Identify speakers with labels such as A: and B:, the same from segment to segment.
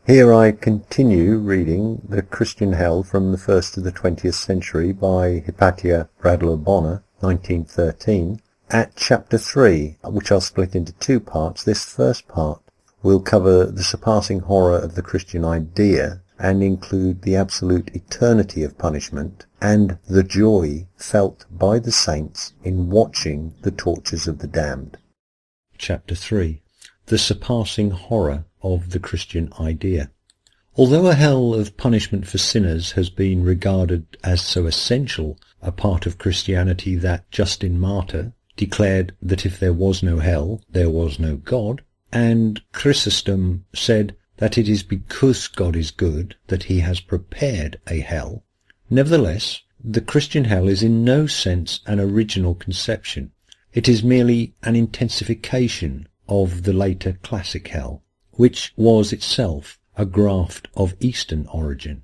A: Here I continue reading The Christian Hell from the 1st to the 20th century by Hypatia Bradlaugh Bonner, 1913, at chapter 3, which I'll split into two parts. This first part will cover the surpassing horror of the Christian idea and include the absolute eternity of punishment and the joy felt by the saints in watching the tortures of the damned. Chapter 3. The surpassing horror of the Christian idea. Although a hell of punishment for sinners has been regarded as so essential a part of Christianity that Justin Martyr declared that if there was no hell, there was no God, and Chrysostom said that it is because God is good that he has prepared a hell, nevertheless, the Christian hell is in no sense an original conception. It is merely an intensification of the later classic hell, which was itself a graft of Eastern origin.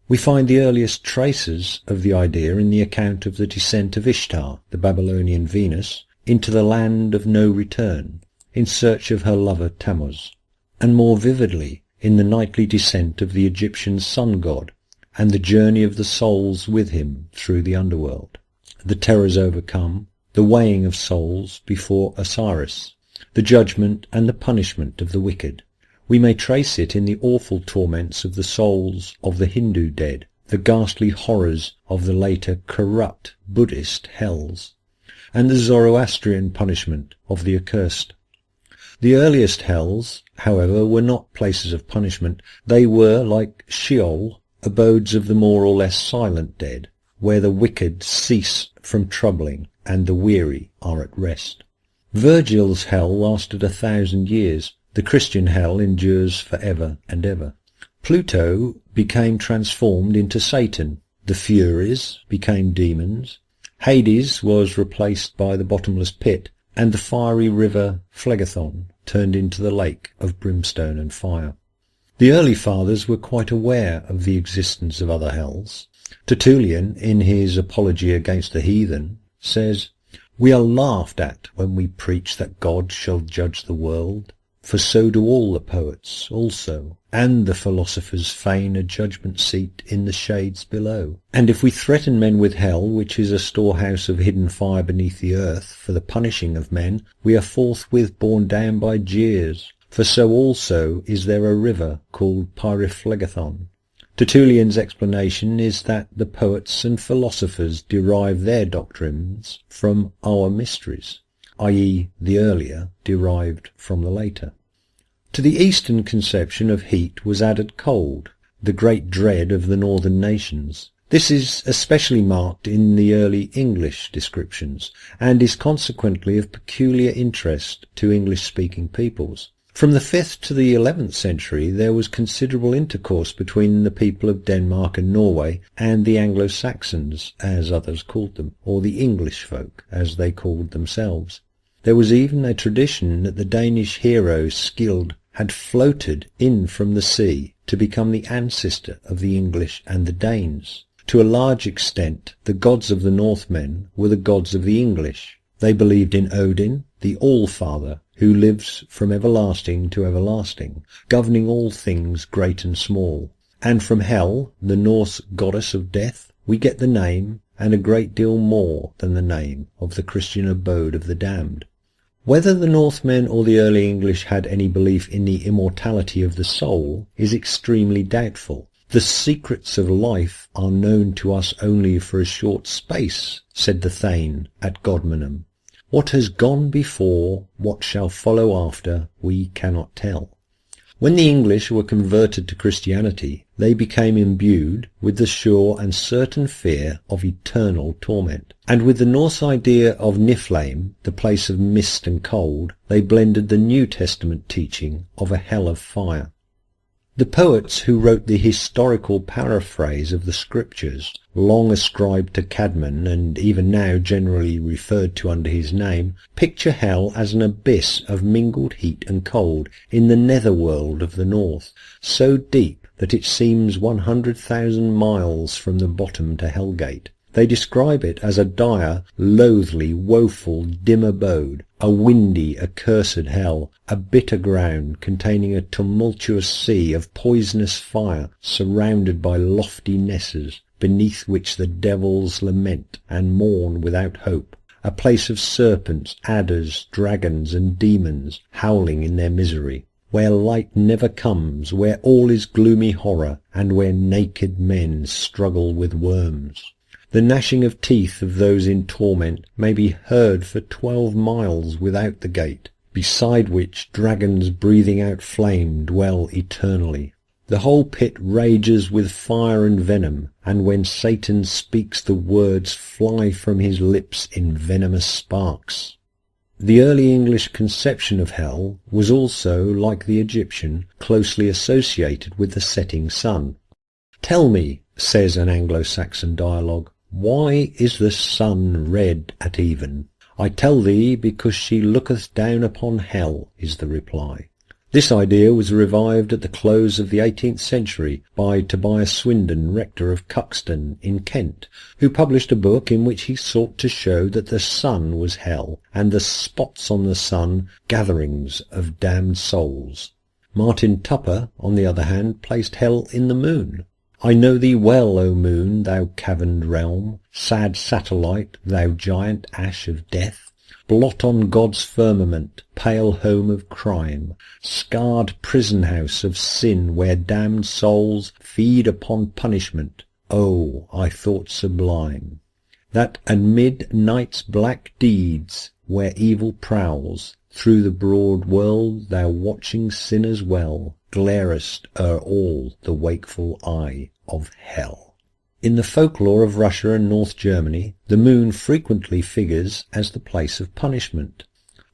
A: We find the earliest traces of the idea in the account of the descent of Ishtar, the Babylonian Venus, into the land of no return, in search of her lover Tammuz, and more vividly in the nightly descent of the Egyptian sun god, and the journey of the souls with him through the underworld, the terrors overcome, the weighing of souls before Osiris, the judgment and the punishment of the wicked. We may trace it in the awful torments of the souls of the Hindu dead, the ghastly horrors of the later corrupt Buddhist hells, and the Zoroastrian punishment of the accursed. The earliest hells, however, were not places of punishment. They were, like Sheol, abodes of the more or less silent dead, where the wicked cease from troubling and the weary are at rest. Virgil's hell lasted 1,000 years. The Christian hell endures for ever and ever. Pluto became transformed into Satan. The Furies became demons. Hades was replaced by the bottomless pit, and the fiery river Phlegethon turned into the lake of brimstone and fire. The early fathers were quite aware of the existence of other hells. Tertullian, in his Apology against the Heathen, says, "We are laughed at when we preach that God shall judge the world, for so do all the poets also, and the philosophers feign a judgment seat in the shades below. And if we threaten men with hell, which is a storehouse of hidden fire beneath the earth, for the punishing of men, we are forthwith borne down by jeers, for so also is there a river called Pyriphlegethon." Tertullian's explanation is that the poets and philosophers derive their doctrines from our mysteries, i.e. the earlier derived from the later. To the Eastern conception of heat was added cold, the great dread of the northern nations. This is especially marked in the early English descriptions, and is consequently of peculiar interest to English-speaking peoples. From the 5th to the 11th century there was considerable intercourse between the people of Denmark and Norway and the Anglo-Saxons, as others called them, or the English folk, as they called themselves. There was even a tradition that the Danish hero Scyld had floated in from the sea to become the ancestor of the English and the Danes. To a large extent, the gods of the Northmen were the gods of the English. They believed in Odin, the All-Father, who lives from everlasting to everlasting, governing all things great and small. And from Hel, the Norse goddess of death, we get the name, and a great deal more than the name, of the Christian abode of the damned. Whether the Northmen or the early English had any belief in the immortality of the soul is extremely doubtful. "The secrets of life are known to us only for a short space," said the Thane at Godmanham. "What has gone before, what shall follow after, we cannot tell." When the English were converted to Christianity, they became imbued with the sure and certain fear of eternal torment. And with the Norse idea of Niflheim, the place of mist and cold, they blended the New Testament teaching of a hell of fire. The poets who wrote the historical paraphrase of the Scriptures, long ascribed to Cadman and even now generally referred to under his name, picture hell as an abyss of mingled heat and cold in the netherworld of the north, so deep that it seems 100,000 miles from the bottom to Hellgate. They describe it as a dire, loathly, woeful, dim abode, a windy, accursed hell, a bitter ground containing a tumultuous sea of poisonous fire surrounded by lofty nesses, beneath which the devils lament and mourn without hope, a place of serpents, adders, dragons, and demons howling in their misery, where light never comes, where all is gloomy horror, and where naked men struggle with worms. The gnashing of teeth of those in torment may be heard for 12 miles without the gate, beside which dragons breathing out flame dwell eternally. The whole pit rages with fire and venom, and when Satan speaks the words fly from his lips in venomous sparks. The early English conception of hell was also, like the Egyptian, closely associated with the setting sun. "Tell me," says an Anglo-Saxon dialogue, "why is the sun red at even?" "I tell thee, because she looketh down upon hell," is the reply. This idea was revived at the close of the 18th century by Tobias Swinden, rector of Cuxton in Kent, who published a book in which he sought to show that the sun was hell, and the spots on the sun gatherings of damned souls. Martin Tupper, on the other hand, placed hell in the moon. "I know thee well, O moon, thou caverned realm, sad satellite, thou giant ash of death, blot on God's firmament, pale home of crime, scarred prison house of sin where damned souls feed upon punishment. Oh, I thought sublime, that amid night's black deeds, where evil prowls, through the broad world thou watching sinners well, glarest o'er all the wakeful eye of hell." In the folklore of Russia and North Germany, the moon frequently figures as the place of punishment.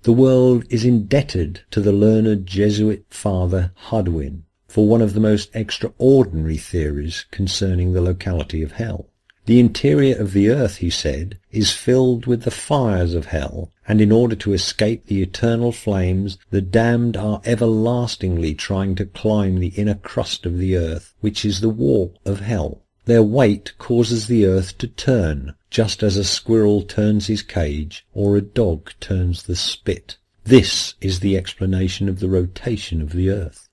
A: The world is indebted to the learned Jesuit father Hadwin for one of the most extraordinary theories concerning the locality of hell. The interior of the earth, he said, is filled with the fires of hell, and in order to escape the eternal flames, the damned are everlastingly trying to climb the inner crust of the earth, which is the wall of hell. Their weight causes the earth to turn, just as a squirrel turns his cage, or a dog turns the spit. This is the explanation of the rotation of the earth.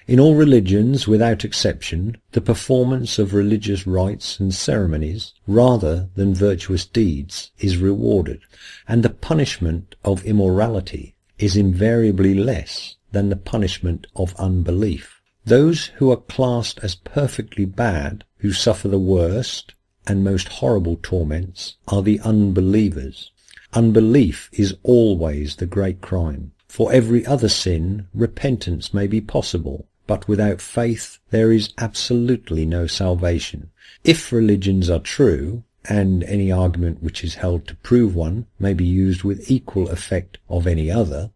A: In all religions, without exception, the performance of religious rites and ceremonies, rather than virtuous deeds, is rewarded, and the punishment of immorality is invariably less than the punishment of unbelief. Those who are classed as perfectly bad, who suffer the worst and most horrible torments, are the unbelievers. Unbelief is always the great crime. For every other sin, repentance may be possible, but without faith there is absolutely no salvation. If religions are true, and any argument which is held to prove one may be used with equal effect of any other,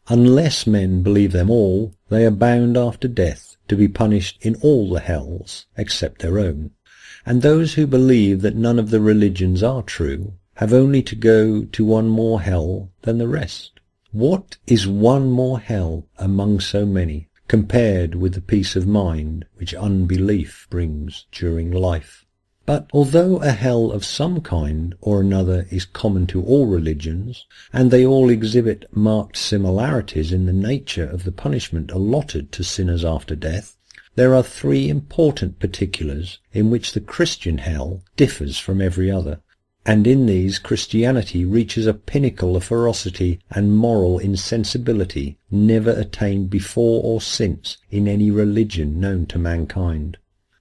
A: unless men believe them all, they are bound after death to be punished in all the hells except their own. And those who believe that none of the religions are true have only to go to one more hell than the rest. What is one more hell among so many, compared with the peace of mind which unbelief brings during life? But although a hell of some kind or another is common to all religions, and they all exhibit marked similarities in the nature of the punishment allotted to sinners after death, there are 3 important particulars in which the Christian hell differs from every other, and in these Christianity reaches a pinnacle of ferocity and moral insensibility never attained before or since in any religion known to mankind.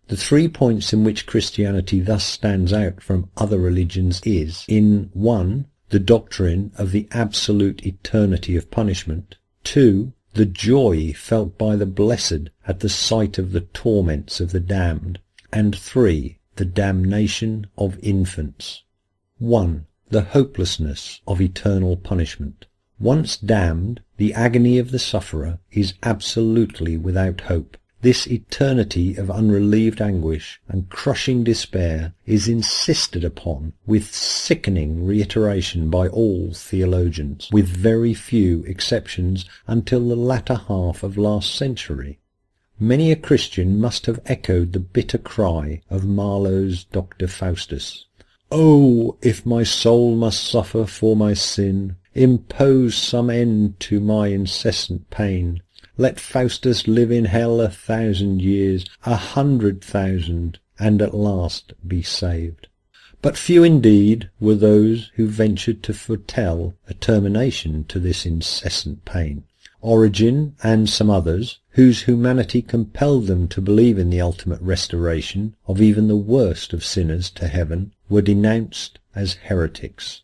A: The 3 points in which Christianity thus stands out from other religions is, in 1, the doctrine of the absolute eternity of punishment, 2, the joy felt by the blessed at the sight of the torments of the damned, and 3, the damnation of infants. 1. The hopelessness of eternal punishment. Once damned, the agony of the sufferer is absolutely without hope. This eternity of unrelieved anguish and crushing despair is insisted upon with sickening reiteration by all theologians, with very few exceptions until the latter half of last century. Many a Christian must have echoed the bitter cry of Marlowe's Dr. Faustus. "Oh, if my soul must suffer for my sin, impose some end to my incessant pain. Let Faustus live in hell 1,000 years, 100,000, and at last be saved. But few indeed were those who ventured to foretell a termination to this incessant pain. Origen and some others, whose humanity compelled them to believe in the ultimate restoration of even the worst of sinners to heaven, were denounced as heretics.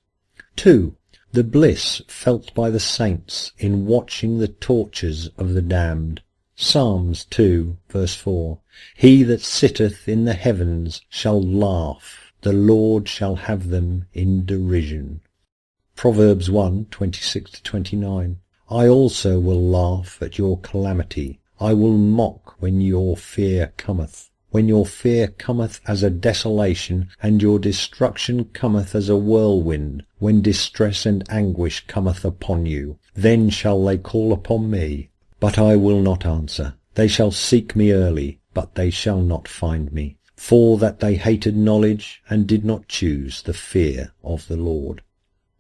A: 2. The bliss felt by the saints in watching the tortures of the damned. Psalms 2, verse 4. He that sitteth in the heavens shall laugh, the Lord shall have them in derision. Proverbs 1, 26-29. I also will laugh at your calamity. I will mock when your fear cometh. When your fear cometh as a desolation, and your destruction cometh as a whirlwind, when distress and anguish cometh upon you, then shall they call upon me, but I will not answer. They shall seek me early, but they shall not find me, for that they hated knowledge, and did not choose the fear of the Lord.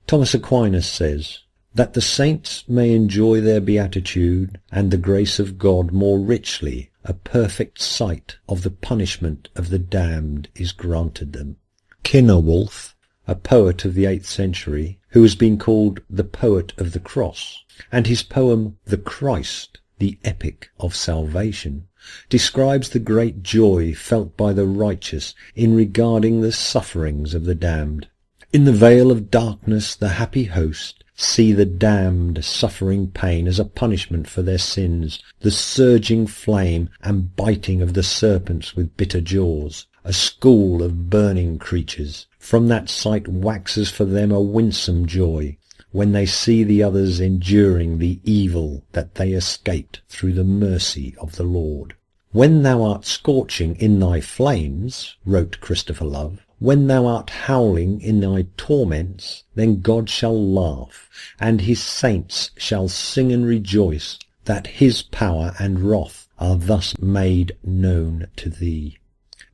A: Thomas Aquinas says, that the saints may enjoy their beatitude and the grace of God more richly, a perfect sight of the punishment of the damned is granted them. Kinnerwolf, a poet of the 8th century, who has been called the poet of the cross, and his poem The Christ, the epic of salvation, describes the great joy felt by the righteous in regarding the sufferings of the damned. In the vale of darkness the happy host see the damned suffering pain as a punishment for their sins, the surging flame and biting of the serpents with bitter jaws, a school of burning creatures. From that sight waxes for them a winsome joy, when they see the others enduring the evil that they escaped through the mercy of the Lord. When thou art scorching in thy flames, wrote Christopher Love, when thou art howling in thy torments, then God shall laugh, and his saints shall sing and rejoice, that his power and wrath are thus made known to thee.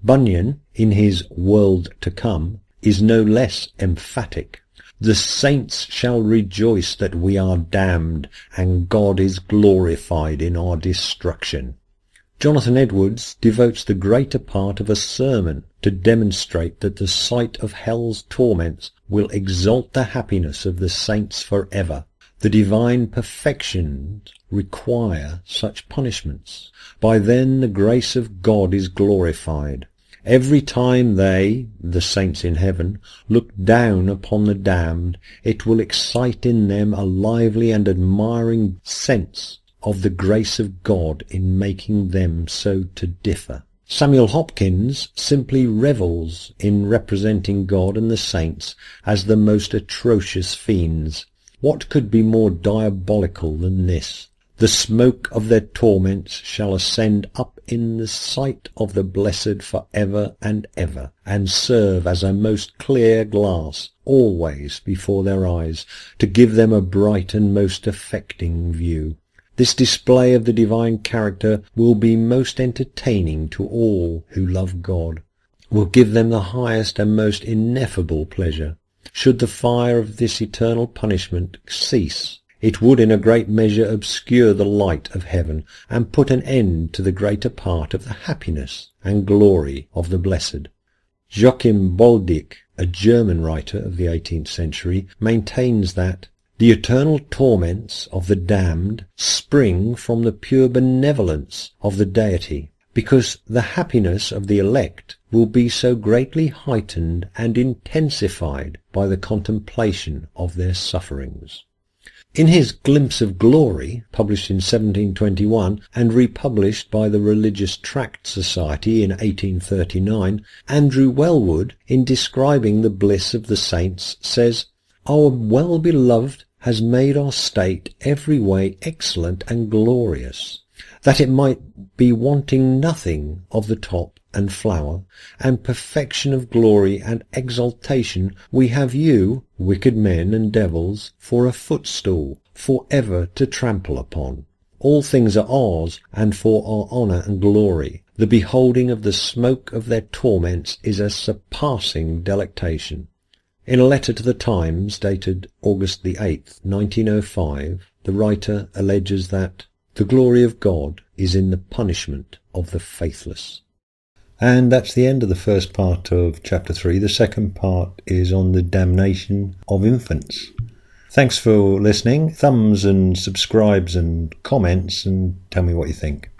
A: Bunyan, in his World to Come, is no less emphatic. The saints shall rejoice that we are damned, and God is glorified in our destruction. Jonathan Edwards devotes the greater part of a sermon to demonstrate that the sight of hell's torments will exalt the happiness of the saints forever. The divine perfections require such punishments. By then the grace of God is glorified. Every time they, the saints in heaven, look down upon the damned, it will excite in them a lively and admiring sense of the grace of God in making them so to differ. Samuel Hopkins simply revels in representing God and the saints as the most atrocious fiends. What could be more diabolical than this? The smoke of their torments shall ascend up in the sight of the blessed for ever and ever, and serve as a most clear glass always before their eyes, to give them a bright and most affecting view. This display of the divine character will be most entertaining to all who love God, will give them the highest and most ineffable pleasure. Should the fire of this eternal punishment cease, it would in a great measure obscure the light of heaven, and put an end to the greater part of the happiness and glory of the blessed. Joachim Boldick, a German writer of the 18th century, maintains that the eternal torments of the damned spring from the pure benevolence of the deity, because the happiness of the elect will be so greatly heightened and intensified by the contemplation of their sufferings. In his Glimpse of Glory, published in 1721 and republished by the Religious Tract Society in 1839, Andrew Wellwood, in describing the bliss of the saints, says, "Our well-beloved has made our state every way excellent and glorious, that it might be wanting nothing of the top and flower, and perfection of glory and exaltation. We have you, wicked men and devils, for a footstool, for ever to trample upon. All things are ours, and for our honour and glory. The beholding of the smoke of their torments is a surpassing delectation." In a letter to the Times dated August the 8th, 1905, the writer alleges that the glory of God is in the punishment of the faithless. And that's the end of the first part of chapter 3. The second part is on the damnation of infants. Thanks for listening. Thumbs and subscribes and comments, and tell me what you think.